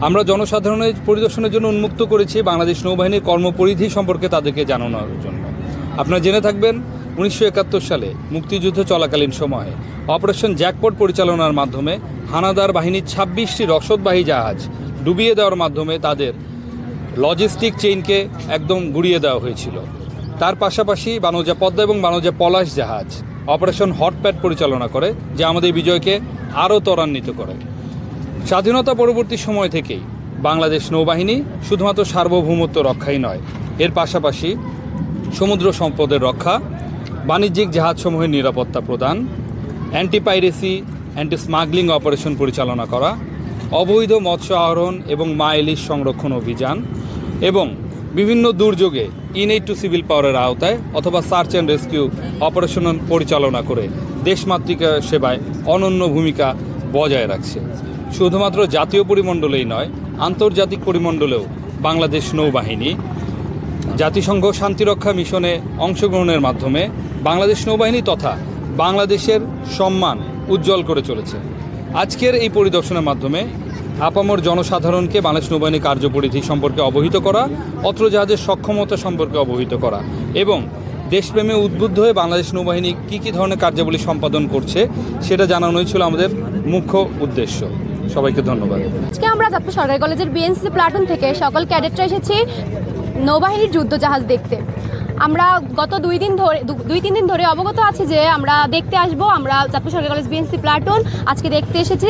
আমরা জনসাধারণের পরিদর্শনের জন্য উন্মুক্ত করেছি বাংলাদেশ নৌবাহিনীর কর্মপরিধি সম্পর্কে তাদেরকে জানানোর জন্য। আপনারা জেনে থাকবেন 1971 সালে মুক্তিযুদ্ধ চলাকালীন সময়ে অপারেশন জ্যাকপট পরিচালনার মাধ্যমে হানাদার বাহিনীর 26টি রসদবাহী জাহাজ ডুবিয়ে দেওয়ার মাধ্যমে তাদের লজিস্টিক চেইনকে একদম গুড়িয়ে দেওয়া হয়েছিল। তার পাশাপাশি বানৌজা পদ্মা এবং বানৌজা পলাশ জাহাজ অপারেশন হটপ্যাড পরিচালনা করে, যা আমাদের বিজয়কে আরও ত্বরান্বিত করে। স্বাধীনতা পরবর্তী সময় থেকেই বাংলাদেশ নৌবাহিনী শুধুমাত্র সার্বভৌমত্ব রক্ষাই নয়, এর পাশাপাশি সমুদ্র সম্পদের রক্ষা, বাণিজ্যিক জাহাজসমূহের নিরাপত্তা প্রদান, anti piracy anti smuggling operation পরিচালনা করা, অবৈধ মৎস্য আহরণ এবং মা ইলিশ সংরক্ষণ অভিযান এবং বিভিন্ন দুর্যোগে ইনএইড টু সিভিল পাওয়ারের আওতায় অথবা সার্চ অ্যান্ড রেস্কিউ অপারেশন পরিচালনা করে দেশমাতৃকা সেবায় অনন্য ভূমিকা বজায় রাখছে। শুধুমাত্র জাতীয় পরিমণ্ডলেই নয়, আন্তর্জাতিক পরিমণ্ডলেও বাংলাদেশ নৌবাহিনী জাতিসংঘ শান্তিরক্ষা মিশনে অংশগ্রহণের মাধ্যমে বাংলাদেশ নৌবাহিনী তথা বাংলাদেশের সম্মান উজ্জ্বল করে চলেছে। আজকের এই পরিদর্শনের মাধ্যমে আপামর জনসাধারণকে বাংলাদেশ নৌবাহিনী কার্যপরিধি সম্পর্কে অবহিত করা, অত্র জাহাজের সক্ষমতা সম্পর্কে অবহিত করা এবং দেশপ্রেমে উদ্বুদ্ধ হয়ে বাংলাদেশ নৌবাহিনী কী কী ধরনের কার্যাবলী সম্পাদন করছে সেটা জানানোই ছিল আমাদের মুখ্য উদ্দেশ্য। সবাইকে ধন্যবাদ। আজকে আমরা চাঁদপুর সরকারি কলেজের বিএনসি প্লাটুন থেকে সকল ক্যাডেটরা এসেছি নৌবাহিনীর যুদ্ধ জাহাজ দেখতে। আমরা গত দুই তিন দিন ধরে অবগত আছি যে আমরা দেখতে আসব। আমরা চাঁদপুর সরকারি কলেজ বিএনসি প্লাটুন আজকে দেখতে এসেছি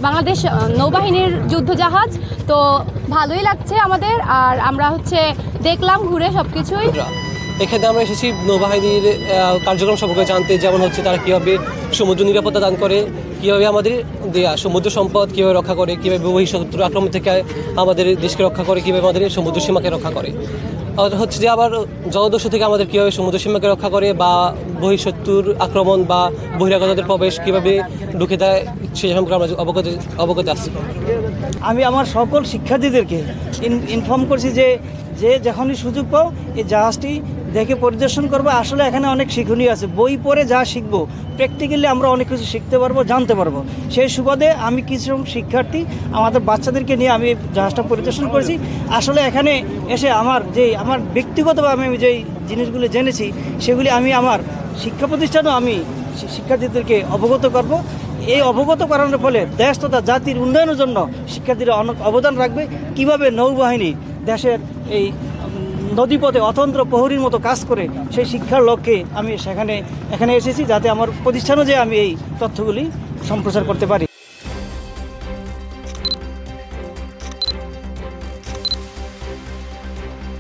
বাংলাদেশ নৌবাহিনীর যুদ্ধ জাহাজ। তো ভালোই লাগছে আমাদের, আর আমরা দেখলাম ঘুরে সব কিছুই। এখানে আমরা এসেছি নৌবাহিনীর কার্যক্রম সম্পর্কে জানতে, যেমন তারা কীভাবে সমুদ্র নিরাপত্তা দান করে, কীভাবে আমাদের সমুদ্র সম্পদ কীভাবে রক্ষা করে, কীভাবে বহিঃশত্রু আক্রমণ থেকে আমাদের দেশকে রক্ষা করে, কীভাবে আমাদের সমুদ্র সীমাকে রক্ষা করে, যে আবার জলদস্যু থেকে আমাদের কীভাবে সমুদ্র সীমাকে রক্ষা করে বা বহিঃশত্রুর আক্রমণ বা বহিরাগতদের প্রবেশ কীভাবে ঢুকে দেয় সে সম্পর্কে আমরা অবগত আছি। আমি আমার সকল শিক্ষার্থীদেরকে ইনফর্ম করছি যে যখনই সুযোগ পাও এই জাহাজটি দেখে পরিদর্শন করবো। আসলে এখানে অনেক শিক্ষণীয় আছে, বই পড়ে যা শিখবো প্র্যাকটিক্যালি আমরা অনেক কিছু শিখতে পারবো, জানতে পারবো। সেই সুবাদে আমি কিছু শিক্ষার্থী আমাদের বাচ্চাদেরকে নিয়ে আমি জাহাজটা পরিদর্শন করেছি। আসলে এখানে এসে আমার ব্যক্তিগতভাবে আমি যেই জিনিসগুলি জেনেছি সেগুলি আমি আমার শিক্ষা প্রতিষ্ঠানেও আমি শিক্ষার্থীদেরকে অবগত করব। এই অবগত করানোর ফলে দেশ তথা জাতির উন্নয়নের জন্য শিক্ষার্থীরা অনেক অবদান রাখবে। কিভাবে নৌবাহিনী দেশের এই নদীপথে অতন্ত্র প্রহরীর মতো কাজ করে সেই শিক্ষার লক্ষ্যে আমি এখানে এসেছি, যাতে আমার প্রতিষ্ঠানও যে আমি এই তথ্যগুলি সম্প্রচার করতে পারি।